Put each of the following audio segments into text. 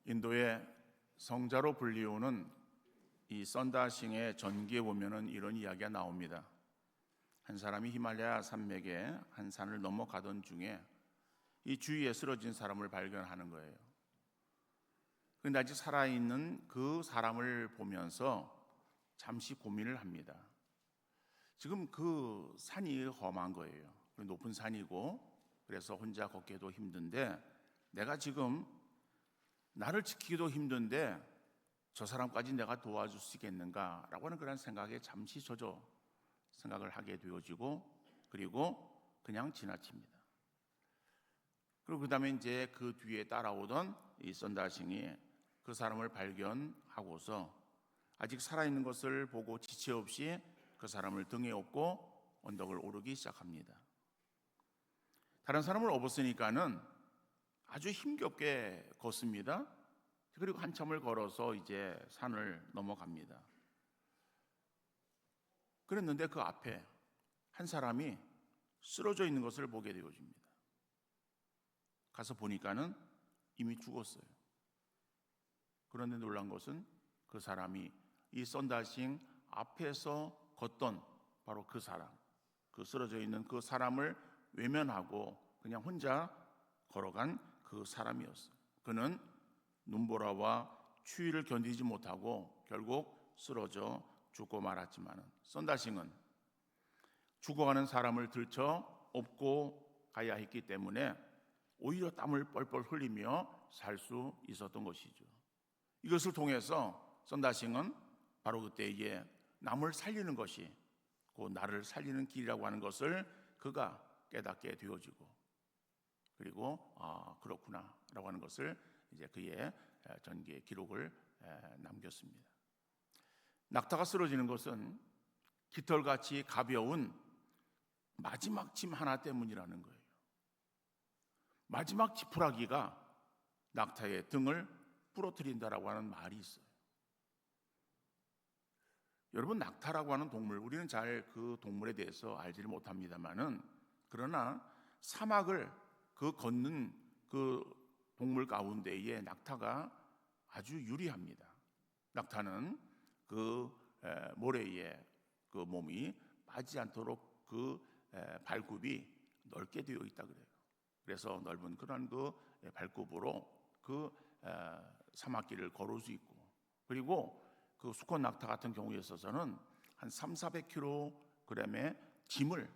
인도의 성자로 불리우는 이 썬다싱의 전기에 보면은 이런 이야기가 나옵니다. 한 사람이 히말라야 산맥의 한 산을 넘어가던 중에 이 주위에 쓰러진 사람을 발견하는 거예요. 그런데 아직 살아있는 그 사람을 보면서 잠시 고민을 합니다. 지금 그 산이 험한 거예요. 높은 산이고 그래서 혼자 걷기도 힘든데 내가 지금 나를 지키기도 힘든데 저 사람까지 내가 도와줄 수 있겠는가라고 하는 그런 생각에 잠시 생각을 하게 되어지고 그리고 그냥 지나칩니다. 그리고 그 다음에 이제 그 뒤에 따라오던 이 썬다싱이 그 사람을 발견하고서 아직 살아있는 것을 보고 지체 없이 그 사람을 등에 업고 언덕을 오르기 시작합니다. 다른 사람을 업었으니까는 아주 힘겹게 걷습니다. 그리고 한참을 걸어서 이제 산을 넘어갑니다. 그랬는데 그 앞에 한 사람이 쓰러져 있는 것을 보게 되어집니다. 가서 보니까는 이미 죽었어요. 그런데 놀란 것은 그 사람이 이 썬다싱 앞에서 걷던 바로 그 사람, 그 쓰러져 있는 그 사람을 외면하고 그냥 혼자 걸어간 그 사람이었어요. 그는 눈보라와 추위를 견디지 못하고 결국 쓰러져 죽고 말았지만 썬다싱은 죽어가는 사람을 들쳐 업고 가야 했기 때문에 오히려 땀을 뻘뻘 흘리며 살 수 있었던 것이죠. 이것을 통해서 썬다싱은 바로 그때에 남을 살리는 것이 그 나를 살리는 길이라고 하는 것을 그가 깨닫게 되어지고 그리고 그렇구나 라고 하는 것을 이제 그의 전기의 기록을 남겼습니다. 낙타가 쓰러지는 것은 깃털같이 가벼운 마지막 짐 하나 때문이라는 거예요. 마지막 지푸라기가 낙타의 등을 부러뜨린다라고 하는 말이 있어요. 여러분, 낙타라고 하는 동물, 우리는 잘 그 동물에 대해서 알지를 못합니다만은 그러나 사막을 그 걷는 그 동물 가운데에 낙타가 아주 유리합니다. 낙타는 그 모래에 그 몸이 빠지지 않도록 그 발굽이 넓게 되어 있다 그래요. 그래서 넓은 그런 그 발굽으로 그 사막길을 걸을 수 있고 그리고 그 수컷 낙타 같은 경우에 있어서는 한 300-400kg의 짐을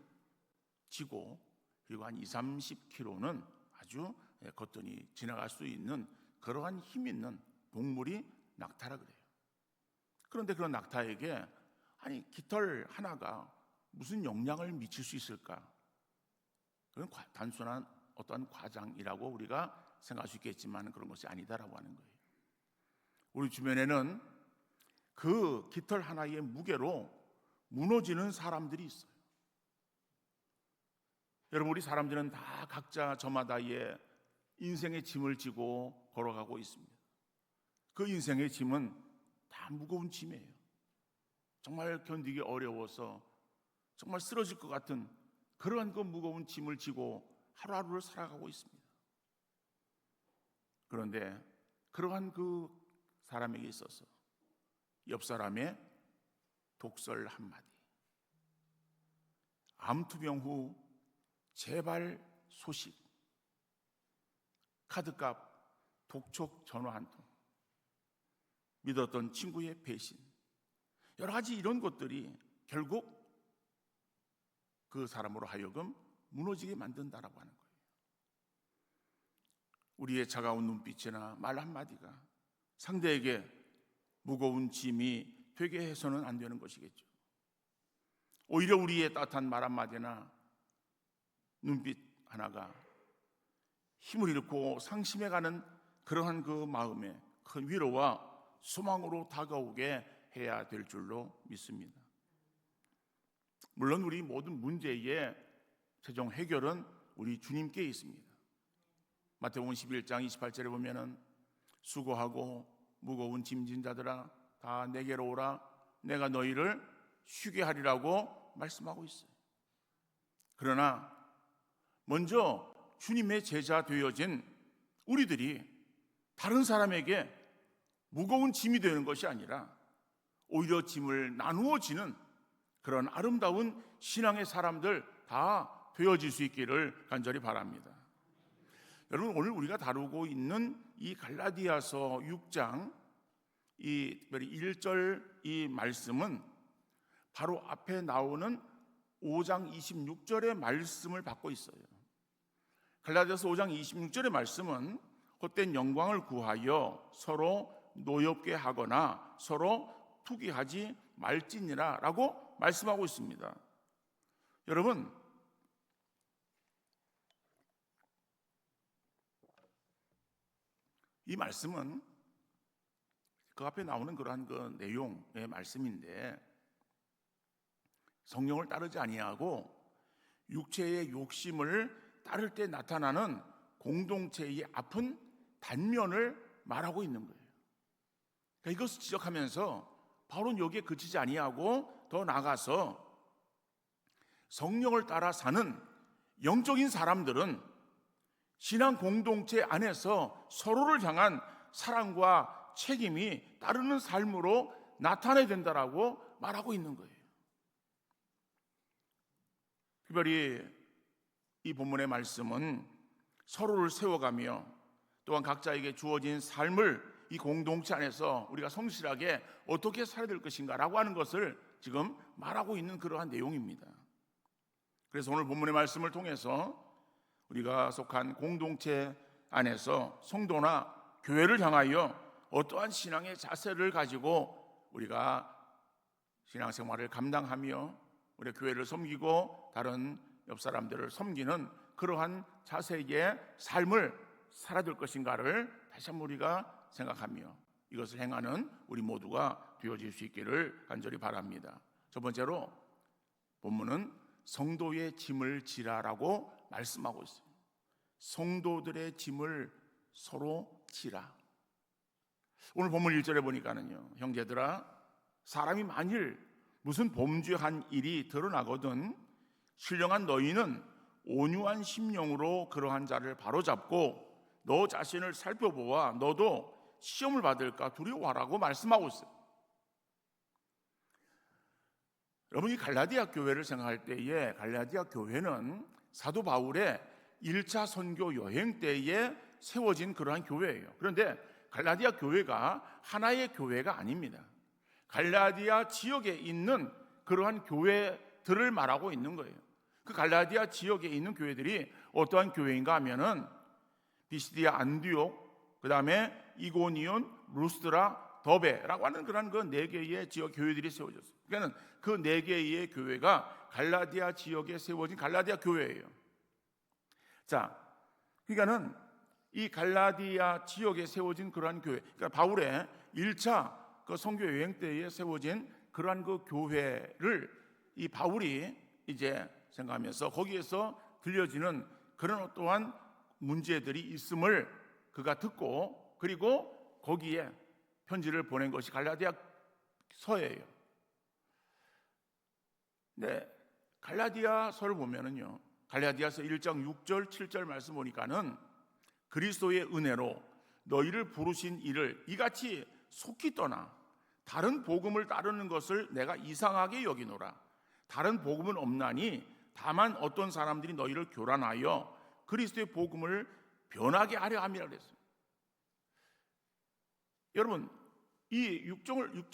지고 그리고 한 20-30kg는 아주 거뜬히 지나갈 수 있는 그러한 힘 있는 동물이 낙타라 그래요. 그런데 그런 낙타에게 아니 깃털 하나가 무슨 영향을 미칠 수 있을까? 그건 단순한 어떤 과장이라고 우리가 생각할 수 있겠지만 그런 것이 아니다라고 하는 거예요. 우리 주변에는 그 깃털 하나의 무게로 무너지는 사람들이 있어요. 여러분, 우리 사람들은 다 각자 저마다의 인생의 짐을 지고 걸어가고 있습니다. 그 인생의 짐은 다 무거운 짐이에요. 정말 견디기 어려워서 정말 쓰러질 것 같은 그러한 그 무거운 짐을 지고 하루하루를 살아가고 있습니다. 그런데 그러한 그 사람에게 있어서 옆 사람의 독설 한마디, 암투병 후 재발 소식, 카드값, 독촉 전화 한 통, 믿었던 친구의 배신, 여러 가지 이런 것들이 결국 그 사람으로 하여금 무너지게 만든다라고 하는 거예요. 우리의 차가운 눈빛이나 말 한마디가 상대에게 무거운 짐이 되게 해서는 안 되는 것이겠죠. 오히려 우리의 따뜻한 말 한마디나 눈빛 하나가 힘을 잃고 상심해가는 그러한 그 마음에 큰 위로와 소망으로 다가오게 해야 될 줄로 믿습니다. 물론 우리 모든 문제의 최종 해결은 우리 주님께 있습니다. 마태복음 11장 28절에 보면은 수고하고 무거운 짐진 자들아 다 내게로 오라 내가 너희를 쉬게 하리라고 말씀하고 있어요. 그러나 먼저 주님의 제자 되어진 우리들이 다른 사람에게 무거운 짐이 되는 것이 아니라 오히려 짐을 나누어 지는 그런 아름다운 신앙의 사람들 다 되어질 수 있기를 간절히 바랍니다. 여러분, 오늘 우리가 다루고 있는 이 갈라디아서 6장 이 특별히 1절 이 말씀은 바로 앞에 나오는 5장 26절의 말씀을 받고 있어요. 갈라디아서 5장 26절의 말씀은 헛된 영광을 구하여 서로 노엽게 하거나 서로 투기하지 말지니라 라고 말씀하고 있습니다. 여러분, 이 말씀은 그 앞에 나오는 그러한 그 내용의 말씀인데, 성령을 따르지 아니하고 육체의 욕심을 따를 때 나타나는 공동체의 아픈 단면을 말하고 있는 거예요. 그러니까 이것을 지적하면서 바울은 여기에 그치지 아니하고 더 나아가서 성령을 따라 사는 영적인 사람들은 신앙 공동체 안에서 서로를 향한 사랑과 책임이 따르는 삶으로 나타내야 된다라고 말하고 있는 거예요. 특별히 이 본문의 말씀은 서로를 세워가며 또한 각자에게 주어진 삶을 이 공동체 안에서 우리가 성실하게 어떻게 살아야 될 것인가라고 하는 것을 지금 말하고 있는 그러한 내용입니다. 그래서 오늘 본문의 말씀을 통해서 우리가 속한 공동체 안에서 성도나 교회를 향하여 어떠한 신앙의 자세를 가지고 우리가 신앙생활을 감당하며 우리 교회를 섬기고 다른 옆 사람들을 섬기는 그러한 자세의 삶을 살아야 될 것인가를 다시 한번 우리가 생각하며 이것을 행하는 우리 모두가 되어질 수 있기를 간절히 바랍니다. 첫 번째로 본문은 성도의 짐을 지라라고 말씀하고 있어요. 성도들의 짐을 서로 지라. 오늘 본문 1절에 보니까는요, 형제들아, 사람이 만일 무슨 범죄한 일이 드러나거든 신령한 너희는 온유한 심령으로 그러한 자를 바로잡고 너 자신을 살펴보아 너도 시험을 받을까 두려워하라고 말씀하고 있어요. 여러분, 이 갈라디아 교회를 생각할 때에 갈라디아 교회는 사도 바울의 1차 선교 여행 때에 세워진 그러한 교회예요. 그런데 갈라디아 교회가 하나의 교회가 아닙니다. 갈라디아 지역에 있는 그러한 교회들을 말하고 있는 거예요. 그 갈라디아 지역에 있는 교회들이 어떠한 교회인가 하면은 비시디아 안디옥, 그 다음에 이고니온, 루스드라, 더베라고 하는 그런 그 네 개의 지역 교회들이 세워졌어요. 그러니까 그 네 개의 교회가 갈라디아 지역에 세워진 갈라디아 교회예요. 자, 그러니까는 이 갈라디아 지역에 세워진 그러한 교회, 그러니까 바울의 1차 그 선교 여행 때에 세워진 그러한 그 교회를 이 바울이 이제 생각하면서 거기에서 들려지는 그런 어떠한 문제들이 있음을 그가 듣고 그리고 거기에 편지를 보낸 것이 갈라디아 서예요. 네, 갈라디아서를 보면은요, 갈라디아서 1장 6절 7절 말씀 보니까는 그리스도의 은혜로 너희를 부르신 이를 이같이 속히 떠나 다른 복음을 따르는 것을 내가 이상하게 여기노라. 다른 복음은 없나니 다만 어떤 사람들이 너희를 교란하여 그리스도의 복음을 변하게 하려 함이라 그랬어요. 여러분, 이 6절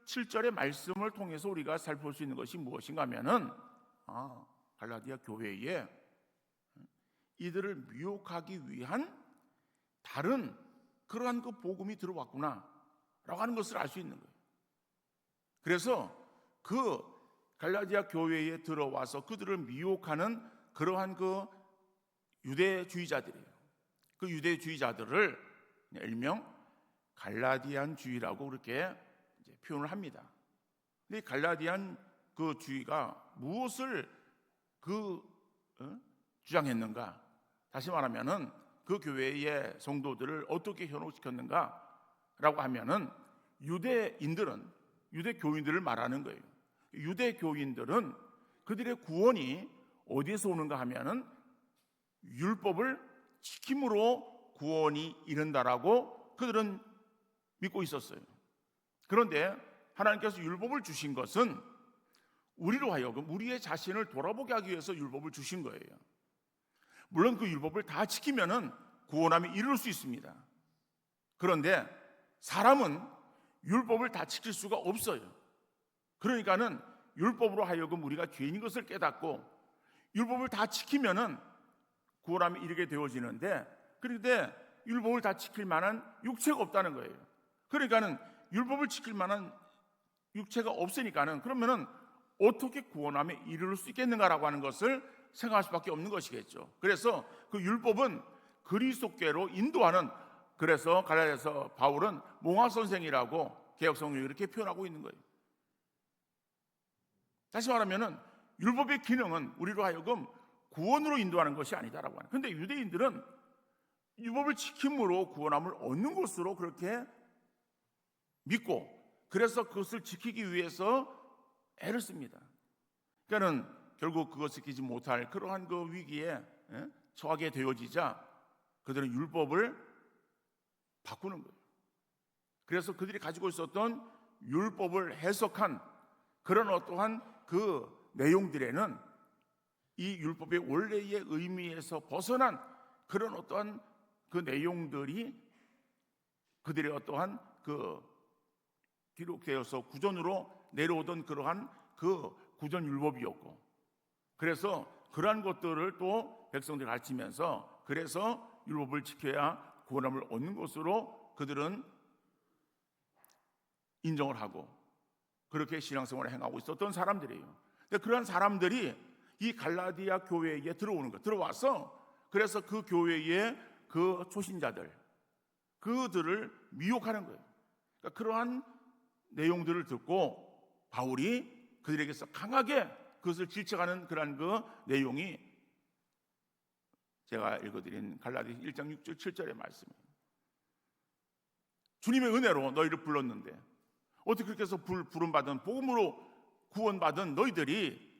7절의 말씀을 통해서 우리가 살펴볼 수 있는 것이 무엇인가 하면은 갈라디아 교회에 이들을 미혹하기 위한 다른 그러한 그 복음이 들어왔구나 라고 하는 것을 알 수 있는 거예요. 그래서 그 갈라디아 교회에 들어와서 그들을 미혹하는 그러한 그 유대주의자들이에요. 그 유대주의자들을 일명 갈라디안주의라고 그렇게 이제 표현을 합니다. 근데 갈라디안 그 주의가 무엇을 주장했는가? 다시 말하면은 그 교회의 성도들을 어떻게 현혹시켰는가라고 하면은 유대교인들을 말하는 거예요. 유대교인들은 그들의 구원이 어디에서 오는가 하면은 율법을 지킴으로 구원이 이른다라고 그들은 믿고 있었어요. 그런데 하나님께서 율법을 주신 것은 우리로 하여금 우리의 자신을 돌아보게 하기 위해서 율법을 주신 거예요. 물론 그 율법을 다 지키면은 구원함에 이룰 수 있습니다. 그런데 사람은 율법을 다 지킬 수가 없어요. 그러니까는 율법으로 하여금 우리가 죄인 것을 깨닫고 율법을 다 지키면은 구원함에 이르게 되어지는데, 그런데 율법을 다 지킬 만한 육체가 없다는 거예요. 그러니까는 율법을 지킬 만한 육체가 없으니까는 그러면은 어떻게 구원함에 이르를 수 있겠는가라고 하는 것을 생각할 수밖에 없는 것이겠죠. 그래서 그 율법은 그리스도께로 인도하는, 그래서 갈라디아서 바울은 몽학 선생이라고 개역성경이 이렇게 표현하고 있는 거예요. 다시 말하면은 율법의 기능은 우리로 하여금 구원으로 인도하는 것이 아니다라고 하는. 그런데 유대인들은 율법을 지킴으로 구원함을 얻는 것으로 그렇게 믿고, 그래서 그것을 지키기 위해서 애를 씁니다. 그러니까는 결국 그것을 지키지 못할 그러한 그 위기에 처하게 되어지자 그들은 율법을 바꾸는 거예요. 그래서 그들이 가지고 있었던 율법을 해석한 그런 어떠한 그 내용들에는 이 율법의 원래의 의미에서 벗어난 그런 어떠한 그 내용들이 그들의 어떠한 그 기록되어서 구전으로 내려오던 그러한 그 구전 율법이었고, 그래서 그러한 것들을 또 백성들이 가르치면서 그래서 율법을 지켜야 구원함을 얻는 것으로 그들은 인정을 하고 그렇게 신앙생활을 행하고 있었던 사람들이에요. 근데 그러한 사람들이 이 갈라디아 교회에 들어오는 거예요. 들어와서 그래서 그 교회의 그 초신자들, 그들을 미혹하는 거예요. 그러니까 그러한 내용들을 듣고 바울이 그들에게서 강하게 그것을 질책하는 그러한 그 내용이 제가 읽어드린 갈라디아 1장 6절 7절의 말씀이에요. 주님의 은혜로 너희를 불렀는데 어떻게 그렇게 해서 부름받은 복음으로 구원받은 너희들이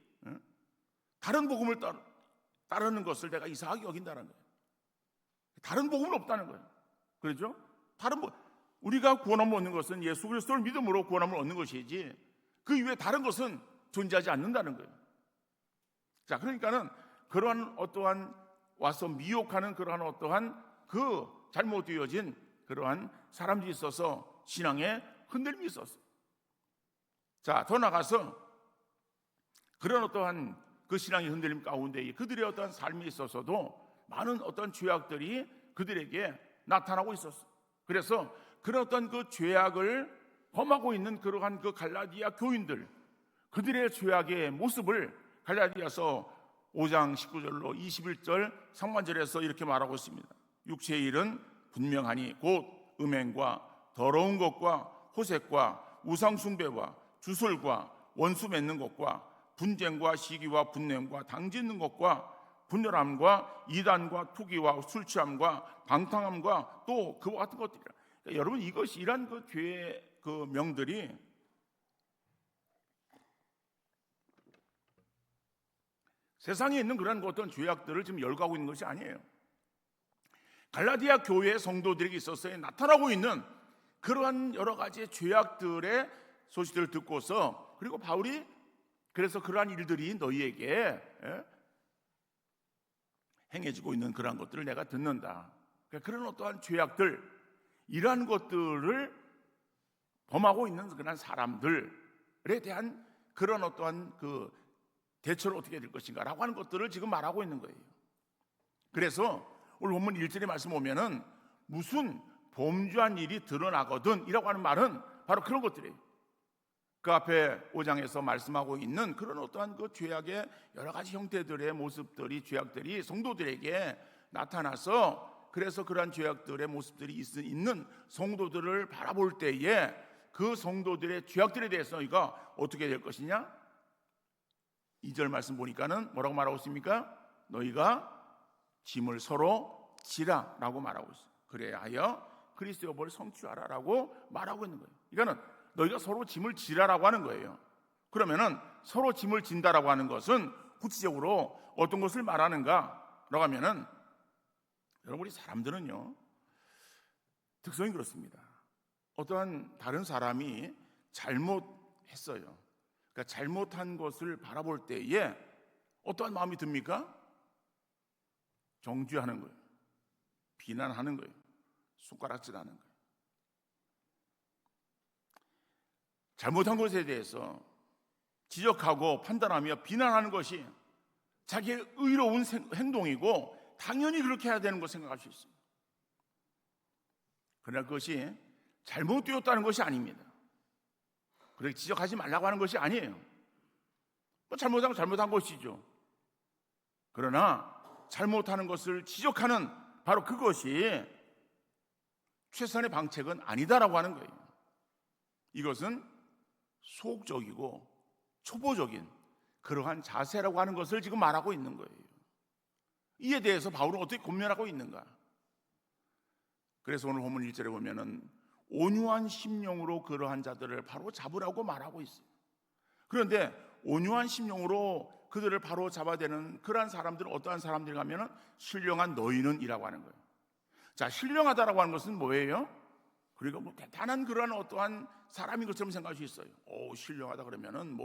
다른 복음을 따르는 것을 내가 이상하게 여긴다는 거예요. 다른 복음은 없다는 거예요. 그렇죠? 우리가 구원함을 얻는 것은 예수 그리스도를 믿음으로 구원함을 얻는 것이지 그 이외에 다른 것은 존재하지 않는다는 거예요. 자, 그러니까는 그러한 어떠한 와서 미혹하는 그러한 어떠한 그 잘못되어진 그러한 사람들이 있어서 신앙에 흔들림이 있었어요. 자, 더 나가서 그런 어떠한 그 신앙의 흔들림 가운데 그들의 어떠한 삶이 있어서도 많은 어떠한 죄악들이 그들에게 나타나고 있었어요. 그래서 그런 어떤 그 죄악을 범하고 있는 그러한 그 갈라디아 교인들, 그들의 죄악의 모습을 갈라디아서 5장 19절로 21절 상반절에서 이렇게 말하고 있습니다. 육체의 일은 분명하니 곧 음행과 더러운 것과 호색과 우상숭배와 주술과 원수 맺는 것과 분쟁과 시기와 분냄과 당짓는 것과 분열함과 이단과 투기와 술취함과 방탕함과 또 그와 같은 것들이라. 그러니까 여러분, 이것이 이란 그 죄의 그 명들이 세상에 있는 그런 어떤 죄악들을 지금 열거하고 있는 것이 아니에요. 갈라디아 교회의 성도들에게 있어서 나타나고 있는 그러한 여러 가지 죄악들의 소식들을 듣고서, 그리고 바울이 그래서 그러한 일들이 너희에게 행해지고 있는 그러한 것들을 내가 듣는다. 그러니까 그런 어떠한 죄악들, 이러한 것들을 범하고 있는 그런 사람들에 대한 그런 어떠한 그 대처를 어떻게 될 것인가라고 하는 것들을 지금 말하고 있는 거예요. 그래서 오늘 본문 1절에 말씀 보면은 무슨 범죄한 일이 드러나거든 이라고 하는 말은 바로 그런 것들이에요. 그 앞에 5장에서 말씀하고 있는 그런 어떠한 그 죄악의 여러 가지 형태들의 모습들이, 죄악들이 성도들에게 나타나서, 그래서 그러한 죄악들의 모습들이 있는 성도들을 바라볼 때에 그 성도들의 죄악들에 대해서 너희가 어떻게 될 것이냐? 2절 말씀 보니까는 뭐라고 말하고 있습니까? 너희가 짐을 서로 지라라고 말하고 있어요. 그래야 하여 그리스도의 법을 성취하라라고 말하고 있는 거예요. 그러니까는 너희가 서로 짐을 지라라고 하는 거예요. 그러면은 서로 짐을 진다라고 하는 것은 구체적으로 어떤 것을 말하는가라고 하면은, 여러분, 우리 사람들은요 특성이 그렇습니다. 어떠한 다른 사람이 잘못했어요. 그러니까 잘못한 것을 바라볼 때에 어떠한 마음이 듭니까? 정죄하는 거예요. 비난하는 거예요. 손가락질하는 거예요. 잘못한 것에 대해서 지적하고 판단하며 비난하는 것이 자기의 의로운 행동이고 당연히 그렇게 해야 되는 거 생각할 수 있습니다. 그러나 그것이 잘못되었다는 것이 아닙니다. 그렇게 지적하지 말라고 하는 것이 아니에요. 잘못한 건 잘못한 것이죠. 그러나 잘못하는 것을 지적하는 바로 그것이 최선의 방책은 아니다라고 하는 거예요. 이것은 소극적이고 초보적인 그러한 자세라고 하는 것을 지금 말하고 있는 거예요. 이에 대해서 바울은 어떻게 권면하고 있는가? 그래서 오늘 본문 1절에 보면은 온유한 심령으로 그러한 자들을 바로 잡으라고 말하고 있어요. 그런데 온유한 심령으로 그들을 바로 잡아대는 그러한 사람들은 어떠한 사람들이 가면은 신령한 너희는 이라고 하는 거예요. 자, 신령하다라고 하는 것은 뭐예요? 그러니까 뭐 대단한 그러한 어떠한 사람인 것처럼 생각할 수 있어요. 신령하다 그러면은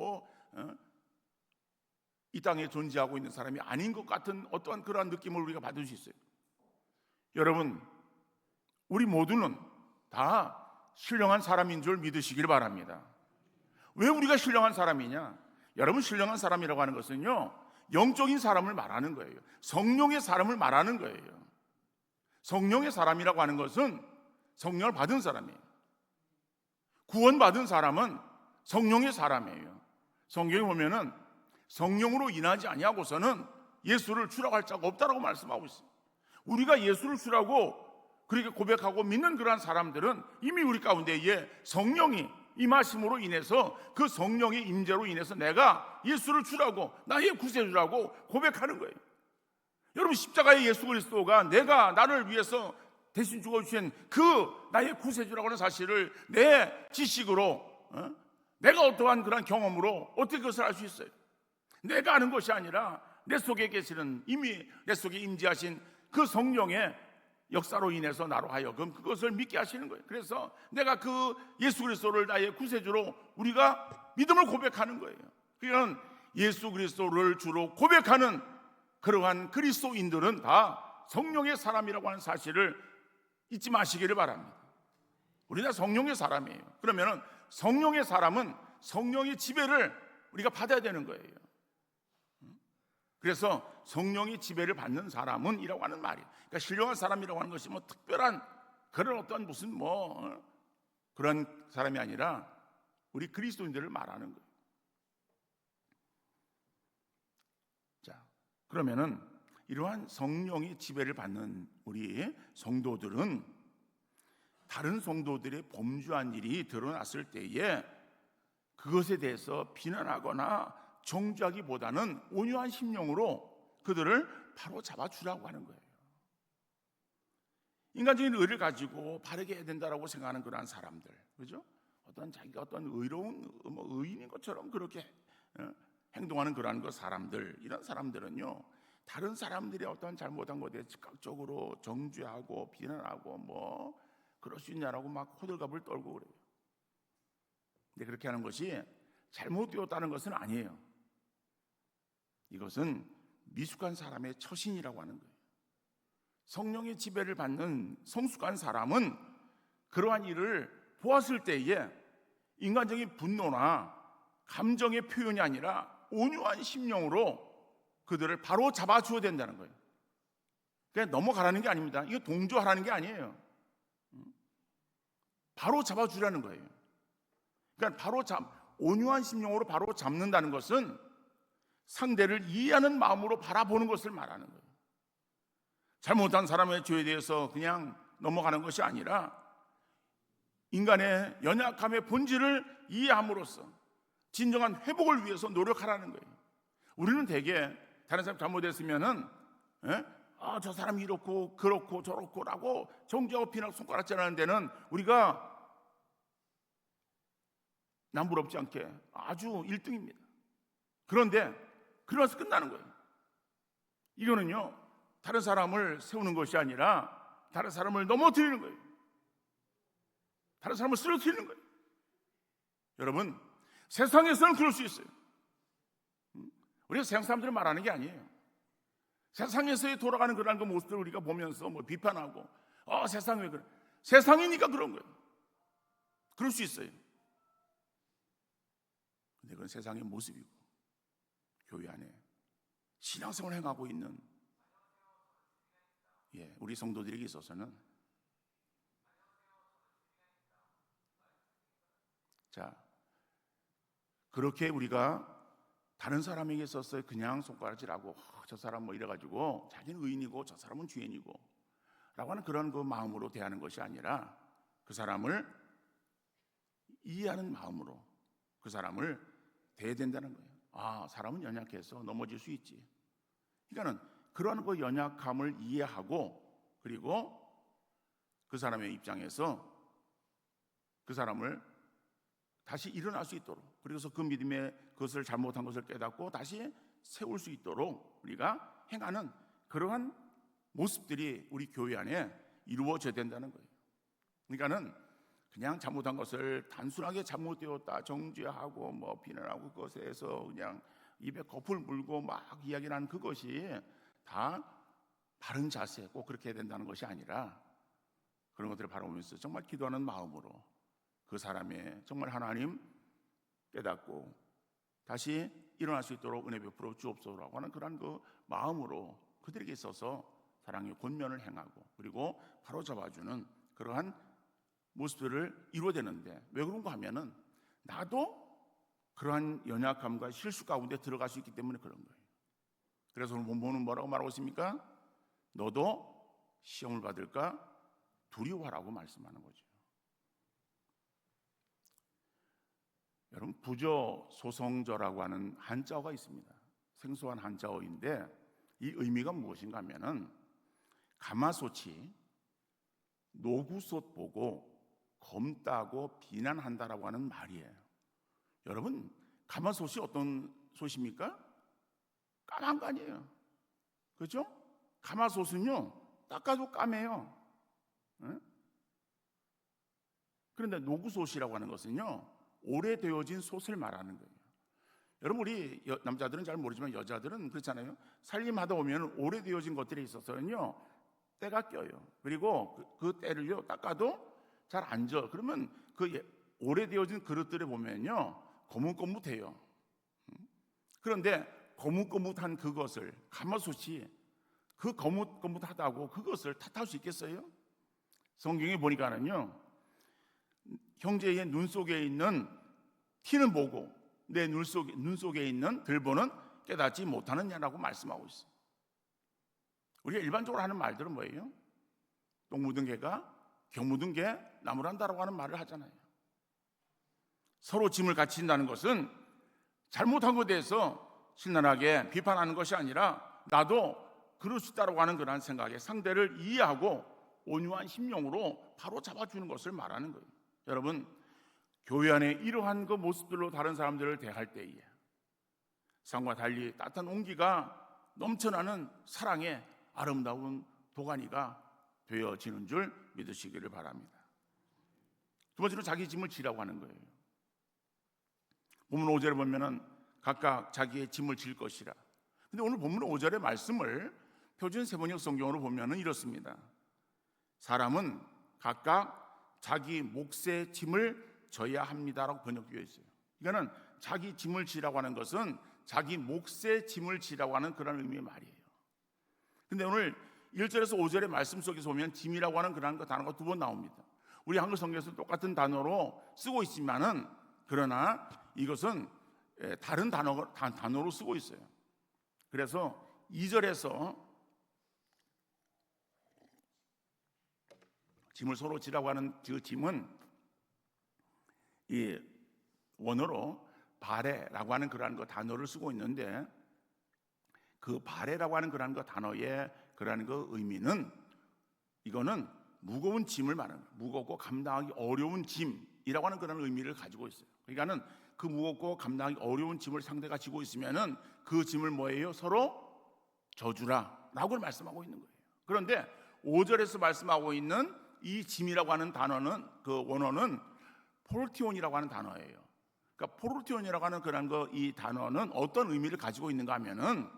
이 땅에 존재하고 있는 사람이 아닌 것 같은 어떠한 그러한 느낌을 우리가 받을 수 있어요. 여러분, 우리 모두는 다 신령한 사람인 줄 믿으시길 바랍니다. 왜 우리가 신령한 사람이냐? 여러분, 신령한 사람이라고 하는 것은요, 영적인 사람을 말하는 거예요. 성령의 사람을 말하는 거예요. 성령의 사람이라고 하는 것은 성령을 받은 사람이에요. 구원받은 사람은 성령의 사람이에요. 성경에 보면은 성령으로 인하지 아니하고서는 예수를 주라고 할 자가 없다라고 말씀하고 있어요. 우리가 예수를 주라고 그렇게 고백하고 믿는 그러한 사람들은 이미 우리 가운데에 성령이 임하심으로 인해서 그 성령의 임재로 인해서 내가 예수를 주라고, 나의 구세주라고 고백하는 거예요. 여러분, 십자가의 예수 그리스도가 내가 나를 위해서 대신 죽어주신 그 나의 구세주라고 하는 사실을 내 지식으로, 내가 어떠한 그런 경험으로 어떻게 그것을 알 수 있어요? 내가 아는 것이 아니라 내 속에 계시는, 이미 내 속에 임재하신 그 성령의 역사로 인해서 나로 하여금 그것을 믿게 하시는 거예요. 그래서 내가 그 예수 그리스도를 나의 구세주로 우리가 믿음을 고백하는 거예요. 그러니까 예수 그리스도를 주로 고백하는 그러한 그리스도인들은 다 성령의 사람이라고 하는 사실을 잊지 마시기를 바랍니다. 우리는 성령의 사람이에요. 그러면 성령의 사람은 성령의 지배를 우리가 받아야 되는 거예요. 그래서 성령의 지배를 받는 사람은 이라고 하는 말이에요. 그러니까 신령한 사람이라고 하는 것이 특별한 그런 어떤 무슨 그런 사람이 아니라 우리 그리스도인들을 말하는 거예요. 자, 그러면은 이러한 성령의 지배를 받는 우리 성도들은 다른 성도들의 범죄한 일이 드러났을 때에 그것에 대해서 비난하거나 정죄하기보다는 온유한 심령으로 그들을 바로 잡아주라고 하는 거예요. 인간적인 의를 가지고 바르게 해야 된다라고 생각하는 그러한 사람들, 그죠? 자기가 의로운 의인인 것처럼 그렇게 행동하는 그러한 사람들, 이런 사람들은요, 다른 사람들이 어떤 잘못한 것에 즉각적으로 정죄하고 비난하고 그럴 수 있냐라고 막 호들갑을 떨고 그래요. 근데 그렇게 하는 것이 잘못되었다는 것은 아니에요. 이것은 미숙한 사람의 처신이라고 하는 거예요. 성령의 지배를 받는 성숙한 사람은 그러한 일을 보았을 때에 인간적인 분노나 감정의 표현이 아니라 온유한 심령으로 그들을 바로 잡아주어야 된다는 거예요. 그냥 넘어가라는 게 아닙니다. 이거 동조하라는 게 아니에요. 바로 잡아주라는 거예요. 그러니까 온유한 심령으로 바로 잡는다는 것은 상대를 이해하는 마음으로 바라보는 것을 말하는 거예요. 잘못한 사람의 죄에 대해서 그냥 넘어가는 것이 아니라 인간의 연약함의 본질을 이해함으로써 진정한 회복을 위해서 노력하라는 거예요. 우리는 대개 다른 사람 잘못했으면은 저 사람이 이렇고 그렇고 저렇고 라고 정죄하고 비난하고 손가락질하는 데는 우리가 남부럽지 않게 아주 1등입니다. 그런데 그러면서 끝나는 거예요. 이거는요, 다른 사람을 세우는 것이 아니라 다른 사람을 넘어뜨리는 거예요. 다른 사람을 쓰러뜨리는 거예요. 여러분, 세상에서는 그럴 수 있어요. 우리가 세상 사람들을 말하는 게 아니에요. 세상에서의 돌아가는 그런 그 모습들을 우리가 보면서 뭐 비판하고 세상이 왜 그래? 세상이니까 그런 거예요. 그럴 수 있어요. 근데 그건 세상의 모습이고 교회 안에 신앙생활을 행하고 있는 우리 성도들에게 있어서는 자, 그렇게 우리가 다른 사람에게 있어서 그냥 손가락질하고 저 사람 뭐 이래가지고 자기는 의인이고 저 사람은 죄인이고 라고 하는 그런 그 마음으로 대하는 것이 아니라 그 사람을 이해하는 마음으로 그 사람을 대해야 된다는 거예요. 사람은 연약해서 넘어질 수 있지. 그러니까는 그러한 그 연약함을 이해하고 그리고 그 사람의 입장에서 그 사람을 다시 일어날 수 있도록, 그래서 그 믿음의 그것을 잘못한 것을 깨닫고 다시 세울 수 있도록 우리가 행하는 그러한 모습들이 우리 교회 안에 이루어져야 된다는 거예요. 그러니까는 그냥 잘못한 것을 단순하게 잘못되었다 정죄하고 뭐 비난하고 그것에 대해서 그냥 입에 거풀 물고 막 이야기하는 그것이 다 바른 자세, 꼭 그렇게 해야 된다는 것이 아니라 그런 것들을 바라보면서 정말 기도하는 마음으로 그 사람의 정말 하나님 깨닫고 다시 일어날 수 있도록 은혜 베풀어 주옵소서라고 하는 그런 그 마음으로 그들에게 있어서 사랑의 권면을 행하고 그리고 바로잡아주는 그러한 모습들을 이루어야 되는데, 왜 그런가 하면은 나도 그러한 연약함과 실수 가운데 들어갈 수 있기 때문에 그런 거예요. 그래서 오늘 본문은 뭐라고 말하고 있습니까? 너도 시험을 받을까 두려워하라고 말씀하는 거죠. 여러분, 부저소성저라고 하는 한자어가 있습니다. 생소한 한자어인데 이 의미가 무엇인가 하면은 가마솥이 노구솥 보고 검다고 비난한다라고 하는 말이에요. 여러분, 가마솥이 어떤 솥입니까? 까만 거 아니에요. 그렇죠? 가마솥은요 닦아도 까매요. 네? 그런데 노구솥이라고 하는 것은요 오래되어진 솥을 말하는 거예요. 여러분, 우리 남자들은 잘 모르지만 여자들은 그렇잖아요. 살림하다 보면 오래되어진 것들이 있어서는요 때가 껴요. 그리고 그 때를요 닦아도 잘 안 져. 그러면 그 오래되어진 그릇들에 보면요 거뭇거뭇해요. 그런데 거뭇거뭇한 그것을 가마솥이 그 거뭇거뭇하다고 그것을 탓할 수 있겠어요? 성경에 보니까는요 형제의 눈 속에 있는 티는 보고 내 눈 속에 있는 들보는 깨닫지 못하느냐라고 말씀하고 있어요. 우리가 일반적으로 하는 말들은 뭐예요? 똥 묻은 개가 겨 묻은 개 나무란다라고 하는 말을 하잖아요. 서로 짐을 같이 진다는 것은 잘못한 것에 대해서 신랄하게 비판하는 것이 아니라 나도 그럴 수 있다고 하는 그런 생각에 상대를 이해하고 온유한 심령으로 바로 잡아주는 것을 말하는 거예요. 여러분, 교회 안에 이러한 그 모습들로 다른 사람들을 대할 때에 상과 달리 따뜻한 온기가 넘쳐나는 사랑의 아름다운 도가니가 되어지는 줄 믿으시기를 바랍니다. 두 번째로 자기 짐을 지라고 하는 거예요. 본문 5절에 보면은 각각 자기의 짐을 질 것이라. 근데 오늘 본문 5절의 말씀을 표준 세번역 성경으로 보면은 이렇습니다. 사람은 각각 자기 몫의 짐을 져야 합니다라고 번역되어 있어요. 이거는 자기 짐을 지라고 하는 것은 자기 몫의 짐을 지라고 하는 그런 의미의 말이에요. 근데 오늘 1절에서 5절의 말씀 속에서 보면 짐이라고 하는 그런 단어가 두 번 나옵니다. 우리 한글 성경에서 똑같은 단어로 쓰고 있지만은 그러나 이것은 다른 단어로 쓰고 있어요. 그래서 2절에서 짐을 서로 지라고 하는 그 짐은 이 원어로 바레라고 하는 그러한 그 단어를 쓰고 있는데 그 바레라고 하는 그러한 그 단어의 그러한 그 의미는 이거는 무거운 짐을 말하는 거예요. 무겁고 감당하기 어려운 짐이라고 하는 그런 의미를 가지고 있어요. 그러니까는 그 무겁고 감당하기 어려운 짐을 상대가 지고 있으면은 그 짐을 뭐예요? 서로 져주라라고 말씀하고 있는 거예요. 그런데 5절에서 말씀하고 있는 이 짐이라고 하는 단어는 그 원어는 포르티온이라고 하는 단어예요. 그러니까 포르티온이라고 하는 이 단어는 어떤 의미를 가지고 있는가 하면은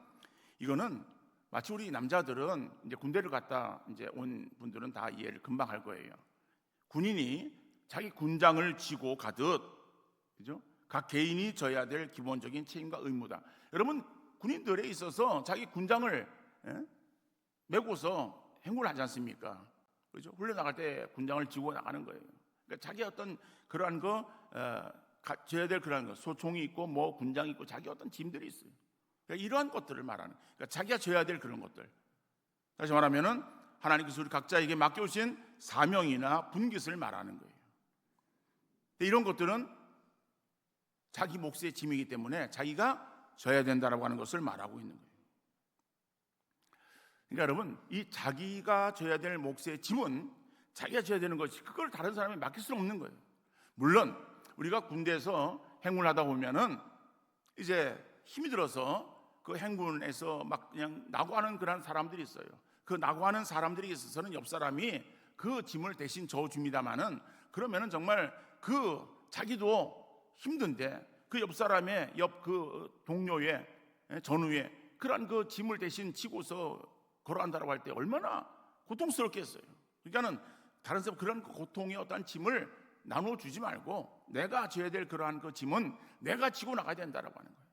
이거는 마치 우리 남자들은 이제 군대를 갔다 이제 온 분들은 다 이해를 금방 할 거예요. 군인이 자기 군장을 쥐고 가듯, 그죠? 각 개인이 져야 될 기본적인 책임과 의무다. 여러분, 군인들에 있어서 자기 군장을 메고서 행군을 하지 않습니까? 그죠? 훈련 나갈 때 군장을 쥐고 나가는 거예요. 그러니까 자기 어떤 그러한 져야 될 그러한 거, 소총이 있고 뭐 군장이 있고 자기 어떤 짐들이 있어요. 그러니까 이러한 것들을 말하는, 그러니까 자기가 져야 될 그런 것들. 다시 말하면은 하나님께서 우리 각자에게 맡겨주신 사명이나 분깃을 말하는 거예요. 이런 것들은 자기 몫의 짐이기 때문에 자기가 져야 된다라고 하는 것을 말하고 있는 거예요. 그러니까 여러분, 이 자기가 져야 될 몫의 짐은 자기가 져야 되는 것이, 그걸 다른 사람에 맡길 수는 없는 거예요. 물론 우리가 군대에서 행군을 하다 보면은 이제 힘이 들어서 그 행군에서 막 그냥 낙오하는 그런 사람들이 있어요. 그 낙오하는 사람들이 있어서는 옆 사람이 그 짐을 대신 져줍니다마는, 그러면은 정말 그 자기도 힘든데 그 옆 사람의 옆 그 동료의 전우의 그런 그 짐을 대신 지고서 걸어간다라고 할 때 얼마나 고통스럽겠어요. 그러니까는 다른 사람 그런 고통의 어떤 짐을 나누어 주지 말고 내가 져야 될 그러한 그 짐은 내가 지고 나가야 된다라고 하는 거예요.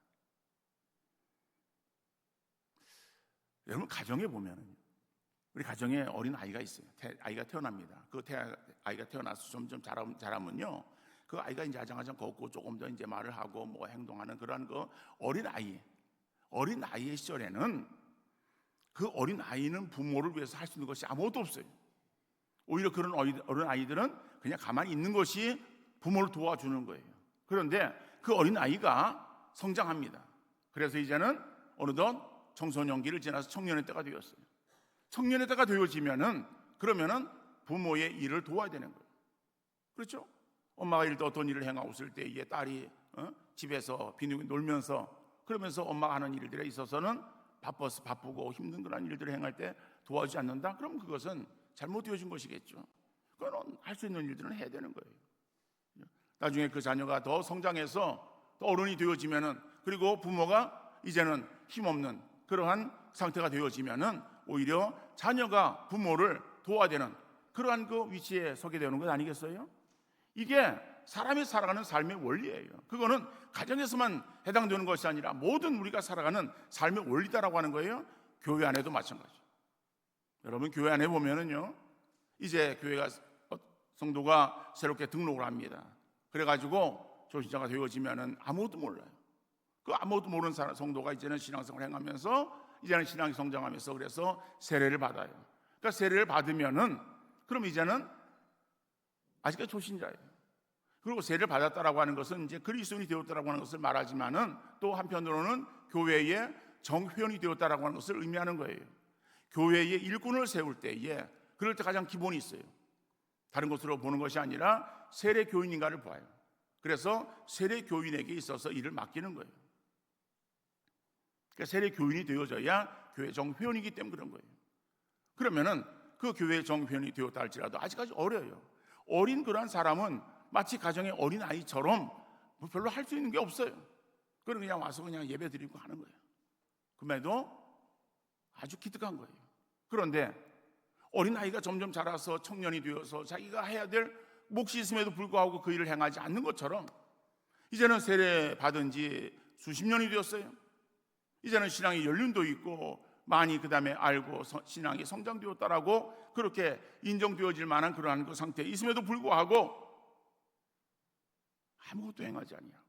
여러분, 가정에 보면은 우리 가정에 어린 아이가 있어요. 아이가 태어납니다. 그 아이가 태어나서 점점 자라면요, 그 아이가 이제 아장아장 걷고 조금 더 이제 말을 하고 뭐 행동하는 그러한 그 어린 아이의 시절에는 그 어린 아이는 부모를 위해서 할 수 있는 것이 아무것도 없어요. 오히려 그런 어린 아이들은 그냥 가만히 있는 것이 부모를 도와주는 거예요. 그런데 그 어린 아이가 성장합니다. 그래서 이제는 어느덧 청소년기를 지나서 청년의 때가 되었어요. 청년의 때가 되어지면은 그러면은 부모의 일을 도와야 되는 거예요. 그렇죠? 엄마가 어떤 일을 행하고 있을 때 이게 딸이 집에서 비누 놀면서 그러면서 엄마가 하는 일들에 있어서는 바쁘고 힘든 그런 일들을 행할 때 도와주지 않는다? 그럼 그것은 잘못되어진 것이겠죠. 그건 할 수 있는 일들은 해야 되는 거예요. 나중에 그 자녀가 더 성장해서 또 어른이 되어지면은, 그리고 부모가 이제는 힘없는 그러한 상태가 되어지면은 오히려 자녀가 부모를 도와야 되는 그러한 그 위치에 서게 되는 것 아니겠어요? 이게 사람이 살아가는 삶의 원리예요. 그거는 가정에서만 해당되는 것이 아니라 모든 우리가 살아가는 삶의 원리다라고 하는 거예요. 교회 안에도 마찬가지. 여러분, 교회 안에 보면은요, 이제 교회가 성도가 새롭게 등록을 합니다. 그래가지고 조신자가 되어지면은 아무것도 몰라요. 그 아무것도 모르는 성도가 이제는 신앙생활을 행하면서 이제는 신앙이 성장하면서 그래서 세례를 받아요. 그러니까 세례를 받으면은 그럼 이제는 아직까지 초신자예요. 그리고 세례를 받았다라고 하는 것은 이제 그리스도인이 되었다라고 하는 것을 말하지만은 또 한편으로는 교회의 정회원이 되었다라고 하는 것을 의미하는 거예요. 교회의 일꾼을 세울 때에 그럴 때 가장 기본이 있어요. 다른 것으로 보는 것이 아니라 세례 교인인가를 봐요. 그래서 세례 교인에게 있어서 일을 맡기는 거예요. 그러니까 세례 교인이 되어져야 교회 정회원이기 때문에 그런 거예요. 그러면은 그 교회 정회원이 되었다 할지라도 아직까지 어려요. 어린 그러한 사람은 마치 가정의 어린 아이처럼 별로 할 수 있는 게 없어요. 그럼 그냥 와서 그냥 예배 드리고 하는 거예요. 그럼에도 아주 기특한 거예요. 그런데 어린 아이가 점점 자라서 청년이 되어서 자기가 해야 될 몫이 있음에도 불구하고 그 일을 행하지 않는 것처럼 이제는 세례 받은 지 수십 년이 되었어요. 이제는 신앙의 연륜도 있고 많이 그 다음에 알고 신앙이 성장되었다라고 그렇게 인정되어질 만한 그러한 그 상태에 있음에도 불구하고 아무것도 행하지 아니하고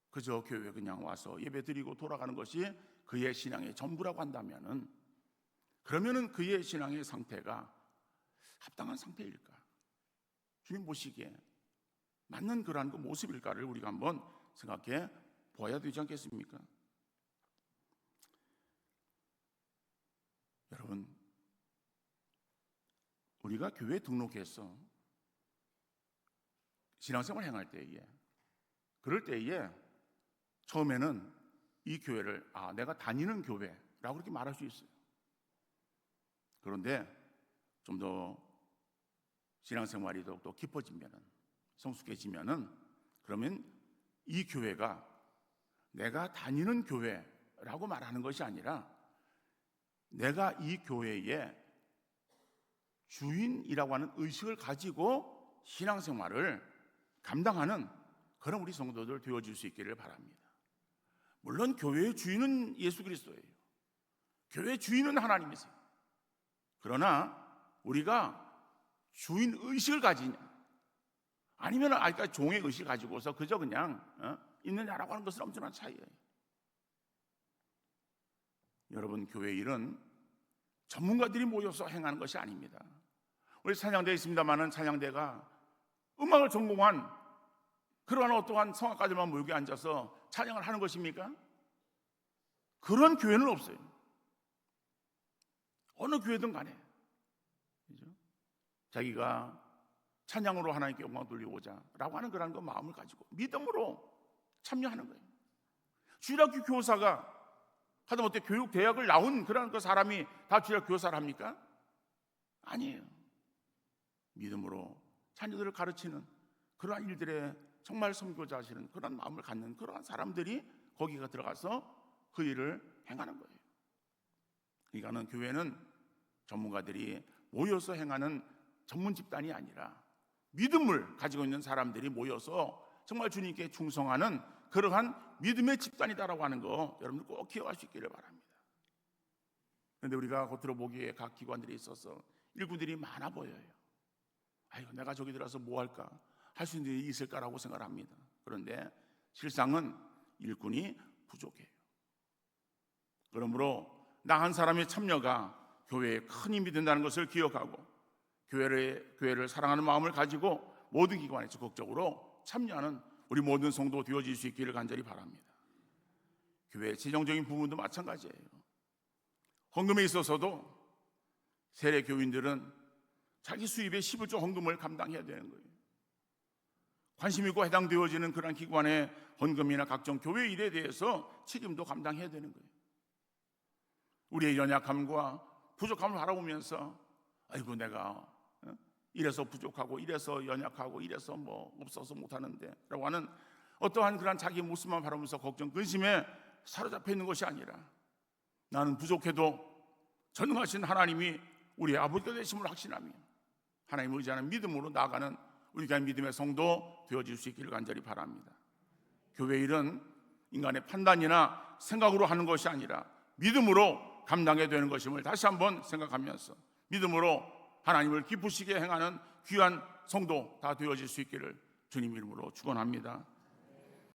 그저 교회에 그냥 와서 예배드리고 돌아가는 것이 그의 신앙의 전부라고 한다면은, 그러면은 그의 신앙의 상태가 합당한 상태일까? 주님 보시기에 맞는 그러한 그 모습일까를 우리가 한번 생각해 보아야 되지 않겠습니까? 여러분, 우리가 교회에 등록해서 신앙생활을 행할 때에, 그럴 때에 처음에는 이 교회를 내가 다니는 교회라고 그렇게 말할 수 있어요. 그런데 좀 더 신앙생활이 더욱더 깊어지면은, 성숙해지면은, 그러면 이 교회가 내가 다니는 교회라고 말하는 것이 아니라 내가 이 교회의 주인이라고 하는 의식을 가지고 신앙생활을 감당하는 그런 우리 성도들 되어줄 수 있기를 바랍니다. 물론 교회의 주인은 예수 그리스도예요. 교회의 주인은 하나님이세요. 그러나 우리가 주인 의식을 가지냐, 아니면 아직까지 종의 의식을 가지고서 그저 그냥 있느냐라고 하는 것은 엄청난 차이예요. 여러분, 교회 일은 전문가들이 모여서 행하는 것이 아닙니다. 우리 찬양대에 있습니다마는 찬양대가 음악을 전공한 그러한 어떠한 성악가들만 모이게 앉아서 찬양을 하는 것입니까? 그런 교회는 없어요. 어느 교회든 간에 그렇죠? 자기가 찬양으로 하나님께 영광 돌리고자 라고 하는 그런 그 마음을 가지고 믿음으로 참여하는 거예요. 주일학교 교사가 하다못해 교육 대학을 나온 그런 그 사람이 다 주일학교 교사를 합니까? 아니에요. 믿음으로 자녀들을 가르치는 그러한 일들에 정말 섬기고자 하시는 그런 마음을 갖는 그러한 사람들이 거기가 들어가서 그 일을 행하는 거예요. 그러니까는 교회는 전문가들이 모여서 행하는 전문 집단이 아니라 믿음을 가지고 있는 사람들이 모여서 정말 주님께 충성하는 그러한 믿음의 집단이다라고 하는 거 여러분들 꼭 기억할 수 있기를 바랍니다. 그런데 우리가 겉으로 보기에 각 기관들이 있어서 일꾼들이 많아 보여요. 아이고, 내가 저기 들어가서 뭐 할까? 할 수 있는 일이 있을까라고 생각을 합니다. 그런데 실상은 일꾼이 부족해요. 그러므로 나 한 사람의 참여가 교회에 큰 힘이 된다는 것을 기억하고 교회를 사랑하는 마음을 가지고 모든 기관에 적극적으로 참여하는 우리 모든 성도 되어질 수 있기를 간절히 바랍니다. 교회의 재정적인 부분도 마찬가지예요. 헌금에 있어서도 세례 교인들은 자기 수입의 11조 헌금을 감당해야 되는 거예요. 관심 있고 해당되어지는 그런 기관의 헌금이나 각종 교회 일에 대해서 책임도 감당해야 되는 거예요. 우리의 연약함과 부족함을 바라보면서 아이고, 내가 이래서 부족하고 이래서 연약하고 이래서 뭐 없어서 못하는데 라고 하는 어떠한 그런 자기 모습만 바라보면서 걱정, 근심에 사로잡혀 있는 것이 아니라 나는 부족해도 전능하신 하나님이 우리의 아버지가 되심을 확신하며 하나님을 의지하는 믿음으로 나아가는 우리가 믿음의 성도 되어질 수 있기를 간절히 바랍니다. 교회 일은 인간의 판단이나 생각으로 하는 것이 아니라 믿음으로 감당해야 되는 것임을 다시 한번 생각하면서 믿음으로 하나님을 기쁘시게 행하는 귀한 성도 다 되어질 수 있기를 주님 이름으로 축원합니다.